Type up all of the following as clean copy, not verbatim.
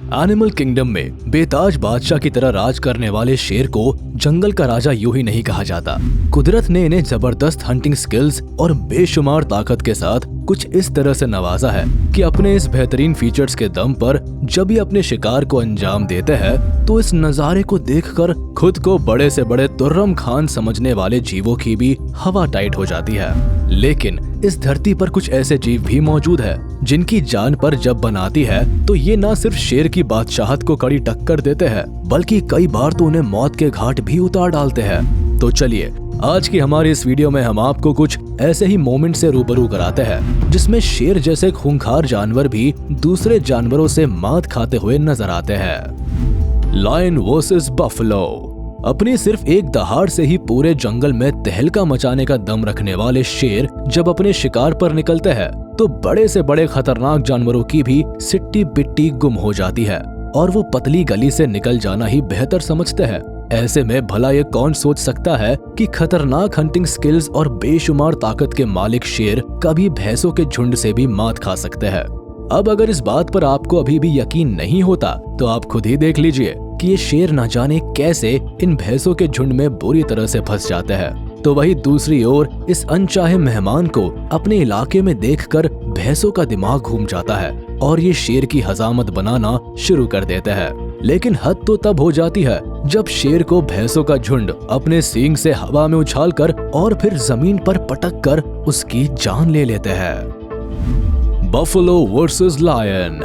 Animal kingdom में बेताज बादशाह की तरह राज करने वाले शेर को जंगल का राजा यूं ही नहीं कहा जाता। कुदरत ने इन्हें जबरदस्त हंटिंग स्किल्स और बेशुमार ताकत के साथ कुछ इस तरह से नवाजा है कि अपने इस बेहतरीन फीचर्स के दम पर जब ये अपने शिकार को अंजाम देते हैं तो इस नजारे को देखकर खुद को बड़े से बड़े तुर्रम खान समझने वाले जीवों की भी हवा टाइट हो जाती है। लेकिन इस धरती पर कुछ ऐसे जीव भी मौजूद है जिनकी जान पर जब बनाती है तो ये न सिर्फ शेर की बादशाहत को कड़ी टक्कर देते हैं बल्कि कई बार तो उन्हें मौत के घाट भी उतार डालते हैं। तो चलिए आज की हमारी इस वीडियो में हम आपको कुछ ऐसे ही मोमेंट से रूबरू कराते हैं जिसमें शेर जैसे खूंखार जानवर भी दूसरे जानवरों से मात खाते हुए नजर आते हैं। Lion versus buffalo. अपनी सिर्फ एक दहाड़ से ही पूरे जंगल में तहलका मचाने का दम रखने वाले शेर जब अपने शिकार पर निकलते हैं तो बड़े से बड़े खतरनाक जानवरों की भी सिट्टी बिट्टी गुम हो जाती है और वो पतली गली से निकल जाना ही बेहतर समझते हैं। ऐसे में भला ये कौन सोच सकता है कि खतरनाक हंटिंग स्किल्स और बेशुमार ताकत के मालिक शेर कभी भैंसों के झुंड से भी मात खा सकते हैं। अब अगर इस बात पर आपको अभी भी यकीन नहीं होता तो आप खुद ही देख लीजिए कि ये शेर न जाने कैसे इन भैंसों के झुंड में बुरी तरह से फंस जाते हैं। तो वही दूसरी ओर इस अनचाहे मेहमान को अपने इलाके में देखकर भैंसों का दिमाग घूम जाता है और ये शेर की हजामत बनाना शुरू कर देते हैं। लेकिन हद तो तब हो जाती है जब शेर को भैंसों का झुंड अपने सींग से हवा में उछालकर और फिर जमीन पर पटक कर उसकी जान ले लेते हैं। Buffalo versus lion.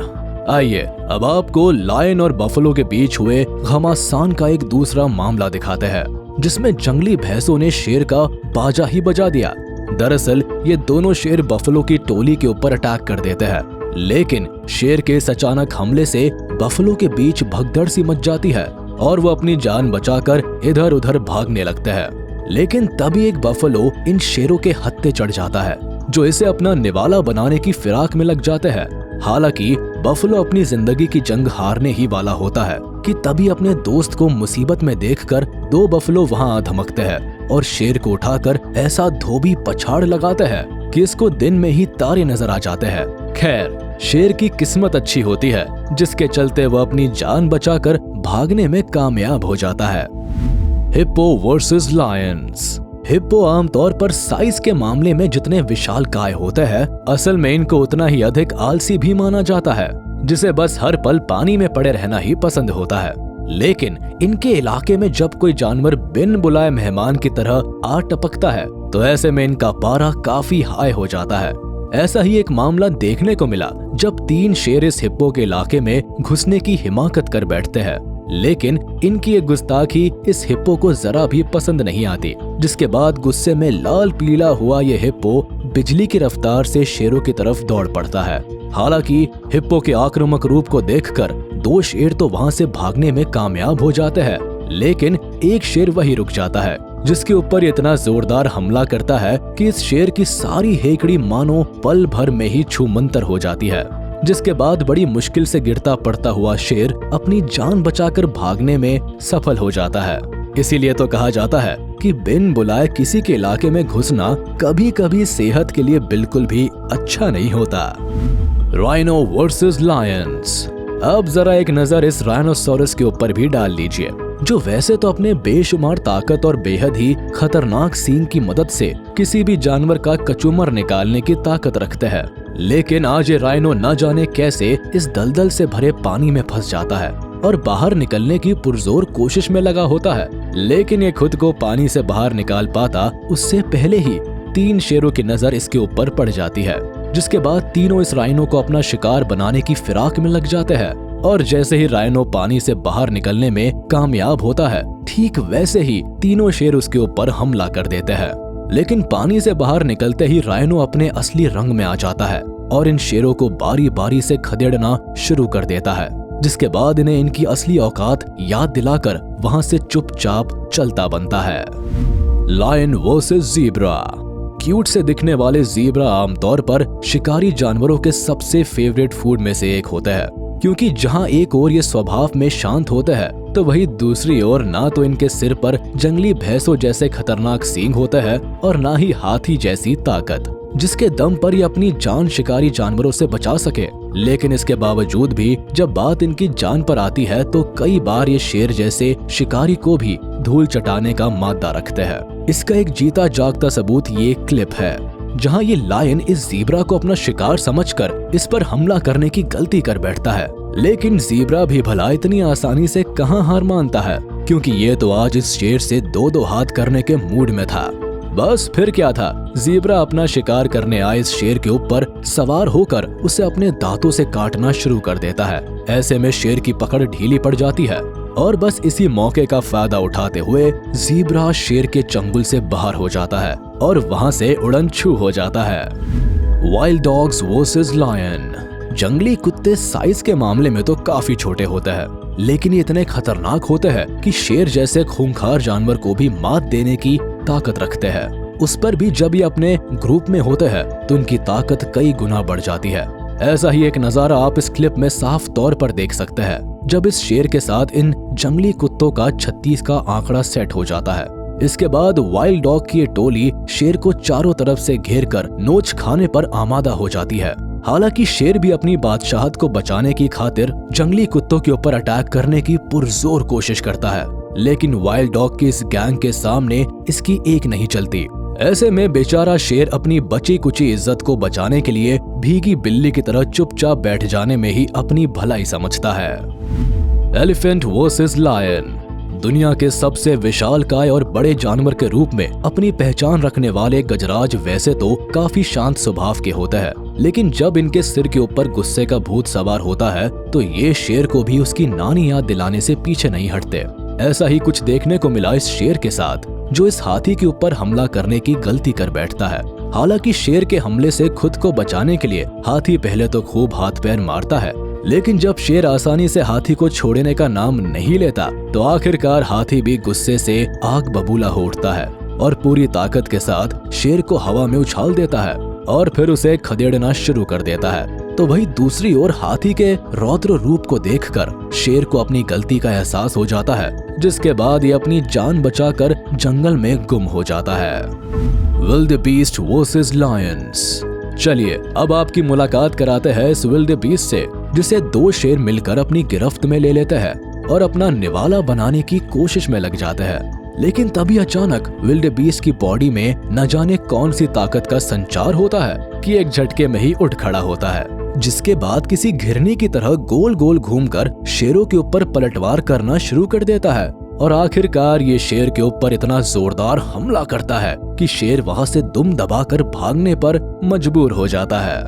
आइए अब आपको लायन और बफलो के बीच हुए घमासान का एक दूसरा मामला दिखाते हैं जिसमें जंगली भैंसों ने शेर का बाजा ही बजा दिया। दरअसल ये दोनों शेर बफलो की टोली के ऊपर अटैक कर देते हैं लेकिन शेर के इस अचानक हमले से बफलो के बीच भगदड़ सी मच जाती है और वो अपनी जान बचाकर इधर उधर भागने लगते हैं। लेकिन तभी एक बफलो इन शेरों के हत्थे चढ़ जाता है जो इसे अपना निवाला बनाने की फिराक में लग जाते हैं। हालांकि बफलो अपनी जिंदगी की जंग हारने ही वाला होता है कि तभी अपने दोस्त को मुसीबत में देखकर दो बफलो वहां आ धमकते हैं और शेर को उठाकर ऐसा धोबी पछाड़ लगाते हैं कि इसको दिन में ही तारे नजर आ जाते हैं। खैर शेर की किस्मत अच्छी होती है जिसके चलते वह अपनी जान बचाकर भागने में कामयाब हो जाता है। Hippo versus Lions. हिप्पो आमतौर पर साइज के मामले में जितने विशालकाय होते हैं असल में इनको उतना ही अधिक आलसी भी माना जाता है जिसे बस हर पल पानी में पड़े रहना ही पसंद होता है। लेकिन इनके इलाके में जब कोई जानवर बिन बुलाए मेहमान की तरह आ टपकता है तो ऐसे में इनका पारा काफी हाई हो जाता है। ऐसा ही एक मामला देखने को मिला जब 3 शेर इस हिप्पो के इलाके में घुसने की हिमाकत कर बैठते हैं लेकिन इनकी एक गुस्ताखी इस हिप्पो को जरा भी पसंद नहीं आती जिसके बाद गुस्से में लाल पीला हुआ ये हिप्पो बिजली की रफ्तार से शेरों की तरफ दौड़ पड़ता है। हालांकि हिप्पो के आक्रामक रूप को देखकर 2 शेर तो वहां से भागने में कामयाब हो जाते हैं लेकिन एक शेर वही रुक जाता है जिसके ऊपर इतना जोरदार हमला करता है कि इस शेर की सारी हेकड़ी मानो पल भर में ही छूमंतर हो जाती है। जिसके बाद बड़ी मुश्किल से गिरता पड़ता हुआ शेर अपनी जान बचाकर भागने में सफल हो जाता है। इसीलिए तो कहा जाता है कि बिन बुलाए किसी के इलाके में घुसना कभी कभी सेहत के लिए बिल्कुल भी अच्छा नहीं होता। Rhino versus Lions. अब जरा एक नजर इस राइनोसोरस के ऊपर भी डाल लीजिए जो वैसे तो अपने बेशुमार ताकत और बेहद ही खतरनाक सींग की मदद से किसी भी जानवर का कचूमर निकालने की ताकत रखते हैं। लेकिन आज ये राइनो न जाने कैसे इस दलदल से भरे पानी में फंस जाता है और बाहर निकलने की पुरजोर कोशिश में लगा होता है लेकिन ये खुद को पानी से बाहर निकाल पाता उससे पहले ही 3 शेरों की नजर इसके ऊपर पड़ जाती है जिसके बाद तीनों इस राइनो को अपना शिकार बनाने की फिराक में लग जाते हैं। और जैसे ही राइनो पानी से बाहर निकलने में कामयाब होता है ठीक वैसे ही तीनों शेर उसके ऊपर हमला कर देते हैं। लेकिन पानी से बाहर निकलते ही राइनो अपने असली रंग में आ जाता है और इन शेरों को बारी बारी से खदेड़ना शुरू कर देता है जिसके बाद इन्हें इनकी असली औकात याद दिलाकर वहां से चुपचाप चलता बनता है। Lion versus zebra. क्यूट से दिखने वाले ज़ीब्रा आमतौर पर शिकारी जानवरों के सबसे फेवरेट फूड में से एक होते हैं क्योंकि जहां एक ओर ये स्वभाव में शांत होते हैं तो वही दूसरी ओर ना तो इनके सिर पर जंगली भैंसों जैसे खतरनाक सींग होते हैं और ना ही हाथी जैसी ताकत जिसके दम पर ये अपनी जान शिकारी जानवरों से बचा सके। लेकिन इसके बावजूद भी जब बात इनकी जान पर आती है तो कई बार ये शेर जैसे शिकारी को भी धूल चटाने का मादा रखते हैं। इसका एक जीता जागता सबूत ये क्लिप है जहां ये लायन इस ज़ीब्रा को अपना शिकार समझकर इस पर हमला करने की गलती कर बैठता है। लेकिन ज़ीब्रा भी भला इतनी आसानी से कहां हार मानता है, क्योंकि ये तो आज इस शेर से दो हाथ करने के मूड में था। बस फिर क्या था, ज़ीब्रा अपना शिकार करने आए इस शेर के ऊपर सवार होकर उसे अपने दांतों से काटना शुरू कर देता है। ऐसे में शेर की पकड़ ढीली पड़ जाती है और बस इसी मौके का फायदा उठाते हुए ज़ीब्रा शेर के चंगुल से बाहर हो जाता है और वहां से उड़न छू हो जाता है। Wild dogs versus lion. जंगली कुत्ते साइज के मामले में तो काफी छोटे होते हैं, लेकिन ये इतने खतरनाक होते हैं कि शेर जैसे खूंखार जानवर को भी मात देने की ताकत रखते हैं। उस पर भी जब ये अपने ग्रुप में होते हैं तो उनकी ताकत कई गुना बढ़ जाती है। ऐसा ही एक नजारा आप इस क्लिप में साफ तौर पर देख सकते हैं, जब इस शेर के साथ इन जंगली कुत्तों का 36 का आंकड़ा सेट हो जाता है। इसके बाद वाइल्ड डॉग की ये टोली शेर को चारों तरफ से घेर कर नोच खाने पर आमादा हो जाती है। हालांकि शेर भी अपनी बादशाहत को बचाने की खातिर जंगली कुत्तों के ऊपर अटैक करने की पुरजोर कोशिश करता है, लेकिन वाइल्ड डॉग की इस गैंग के सामने इसकी एक नहीं चलती। ऐसे में बेचारा शेर अपनी बची कुची इज्जत को बचाने के लिए भीगी बिल्ली की तरह चुपचाप बैठ जाने में ही अपनी भलाई समझता है। Elephant versus lion. दुनिया के सबसे विशालकाय और बड़े जानवर के रूप में अपनी पहचान रखने वाले गजराज वैसे तो काफी शांत स्वभाव के होते हैं, लेकिन जब इनके सिर के ऊपर गुस्से का भूत सवार होता है तो ये शेर को भी उसकी नानी याद दिलाने से पीछे नहीं हटते। ऐसा ही कुछ देखने को मिला इस शेर के साथ, जो इस हाथी के ऊपर हमला करने की गलती कर बैठता है। हालांकि शेर के हमले से खुद को बचाने के लिए हाथी पहले तो खूब हाथ पैर मारता है, लेकिन जब शेर आसानी से हाथी को छोड़ने का नाम नहीं लेता तो आखिरकार हाथी भी गुस्से से आग बबूला हो उठता है और पूरी ताकत के साथ शेर को हवा में उछाल देता है और फिर उसे खदेड़ना शुरू कर देता है। तो वही दूसरी ओर हाथी के रौद्र रूप को देखकर शेर को अपनी गलती का एहसास हो जाता है, जिसके बाद ये अपनी जान बचाकर जंगल में गुम हो जाता है। Wildebeest versus Lions. चलिए अब आपकी मुलाकात कराते हैं इस विल्डेबीस्ट से, जिसे दो शेर मिलकर अपनी गिरफ्त में ले लेते हैं और अपना निवाला बनाने की कोशिश में लग जाते हैं। लेकिन तभी अचानक विल्डेबीस्ट की बॉडी में न जाने कौन सी ताकत का संचार होता है कि एक झटके में ही उठ खड़ा होता है, जिसके बाद किसी घिरनी की तरह गोल गोल घूमकर शेरों के ऊपर पलटवार करना शुरू कर देता है और आखिरकार ये शेर के ऊपर इतना जोरदार हमला करता है कि शेर वहां से दुम दबाकर भागने पर मजबूर हो जाता है।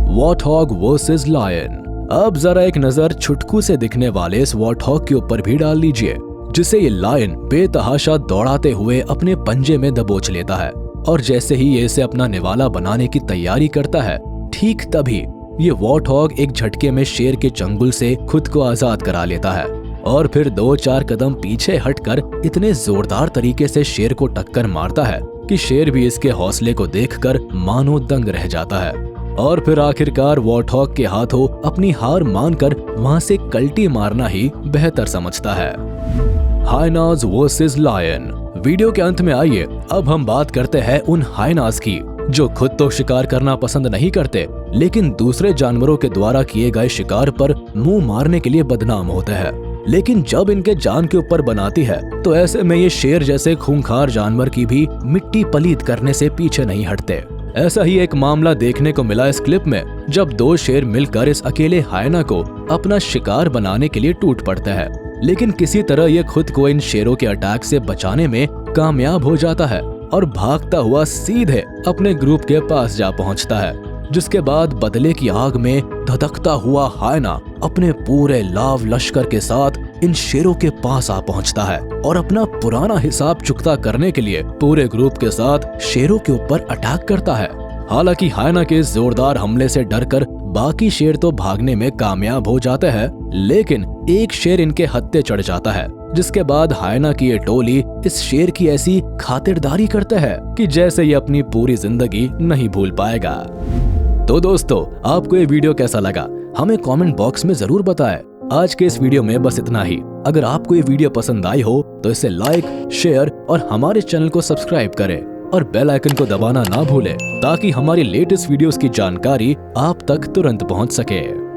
Warthog versus lion. अब जरा एक नजर छुटकू से दिखने वाले इस वॉर्थॉग के ऊपर भी डाल लीजिए, जिसे ये लायन बेतहाशा दौड़ाते हुए अपने पंजे में दबोच लेता है और जैसे ही ये इसे अपना निवाला बनाने की तैयारी करता है, ठीक तभी ये वॉर्थॉग एक झटके में शेर के चंगुल से खुद को आजाद करा लेता है और फिर 2-4 कदम पीछे हटकर इतने जोरदार तरीके से शेर को टक्कर मारता है कि शेर भी इसके हौसले को देखकर मानो दंग रह जाता है और फिर आखिरकार वॉर्थॉग के हाथों अपनी हार मानकर वहां से कल्टी मारना ही बेहतर समझता है। Hyenas versus lion. वीडियो के अंत में आइए अब हम बात करते हैं उन हाइनास की जो खुद तो शिकार करना पसंद नहीं करते, लेकिन दूसरे जानवरों के द्वारा किए गए शिकार पर मुंह मारने के लिए बदनाम होते हैं। लेकिन जब इनके जान के ऊपर बनाती है तो ऐसे में ये शेर जैसे खूंखार जानवर की भी मिट्टी पलीत करने से पीछे नहीं हटते। ऐसा ही एक मामला देखने को मिला इस क्लिप में, जब दो शेर मिलकर इस अकेले हायना को अपना शिकार बनाने के लिए टूट पड़ते हैं, लेकिन किसी तरह ये खुद को इन शेरों के अटैक से बचाने में कामयाब हो जाता है और भागता हुआ सीधे अपने ग्रुप के पास जा पहुंचता है, जिसके बाद बदले की आग में धधकता हुआ हायना अपने पूरे लाव लश्कर के साथ इन शेरों के पास आ पहुंचता है और अपना पुराना हिसाब चुकता करने के लिए पूरे ग्रुप के साथ शेरों के ऊपर अटैक करता है। हालांकि हायना के जोरदार हमले से डरकर बाकी शेर तो भागने में कामयाब हो जाते हैं, लेकिन एक शेर इनके हत्थे चढ़ जाता है, जिसके बाद हायना की ये टोली इस शेर की ऐसी खातिरदारी करते हैं कि जैसे ये अपनी पूरी जिंदगी नहीं भूल पाएगा। तो दोस्तों, आपको ये वीडियो कैसा लगा हमें कमेंट बॉक्स में जरूर बताएं। आज के इस वीडियो में बस इतना ही। अगर आपको ये वीडियो पसंद आई हो तो इसे लाइक, शेयर और हमारे चैनल को सब्सक्राइब करें। और बेल आइकन को दबाना ना भूलें ताकि हमारी लेटेस्ट वीडियोस की जानकारी आप तक तुरंत पहुंच सके।